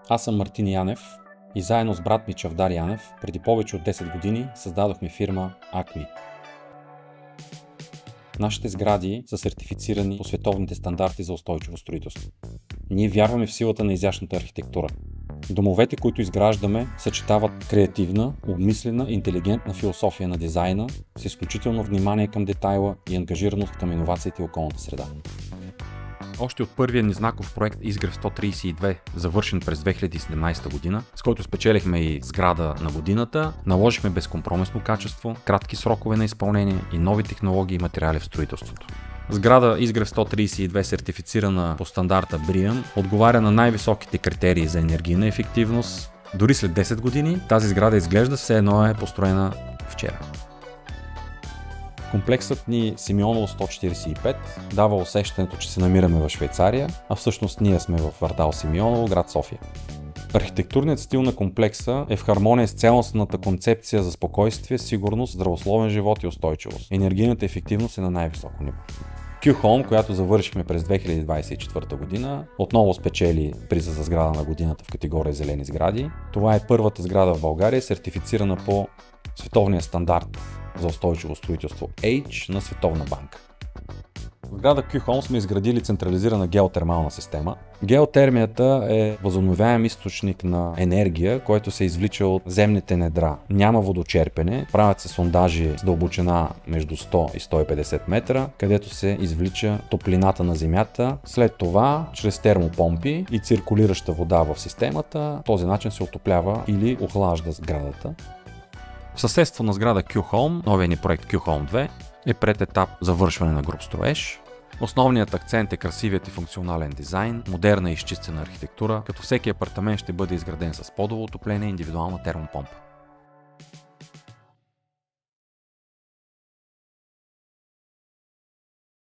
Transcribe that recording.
Аз съм Мартин Янев и заедно с брат ми Чавдар Янев преди повече от 10 години създадохме фирма Acme. Нашите сгради са сертифицирани по световните стандарти за устойчиво строителство. Ние вярваме в силата на изящната архитектура. Домовете, които изграждаме, съчетават креативна, обмислена, интелигентна философия на дизайна с изключително внимание към детайла и ангажираност към иновациите и околната среда. Още от първия ни знаков проект Изгрев 132, завършен през 2017 година, с който спечелихме и сграда на годината, наложихме безкомпромисно качество, кратки срокове на изпълнение и нови технологии и материали в строителството. Сграда Изгрев 132, сертифицирана по стандарта BREEAM, отговаря на най-високите критерии за енергийна ефективност. Дори след 10 години тази сграда изглежда все едно е построена вчера. Комплексът ни Симеоново 145 дава усещането, че се намираме в Швейцария, а всъщност ние сме в квартал Симеоново, град София. Архитектурният стил на комплекса е в хармония с цялостната концепция за спокойствие, сигурност, здравословен живот и устойчивост. Енергийната ефективност е на най-високо ниво. Q-Home, която завършихме през 2024 година, отново спечели приза за сграда на годината в категория зелени сгради. Това е първата сграда в България, сертифицирана по световния стандарт за устойчиво строителство H на Световна банка. В сграда Q-Home сме изградили централизирана геотермална система. Геотермията е възобновяем източник на енергия, който се извлича от земните недра. Няма водочерпене, правят се сондажи с дълбочина между 100 и 150 метра, където се извлича топлината на земята. След това, чрез термопомпи и циркулираща вода в системата, този начин се отоплява или охлажда сградата. В съседство на сграда Q-Home, новия ни проект Q-Home 2, е пред етап завършване на груб строеж. Основният акцент е красивият и функционален дизайн, модерна и изчистена архитектура, като всеки апартамент ще бъде изграден с подово отопление и индивидуална термопомпа.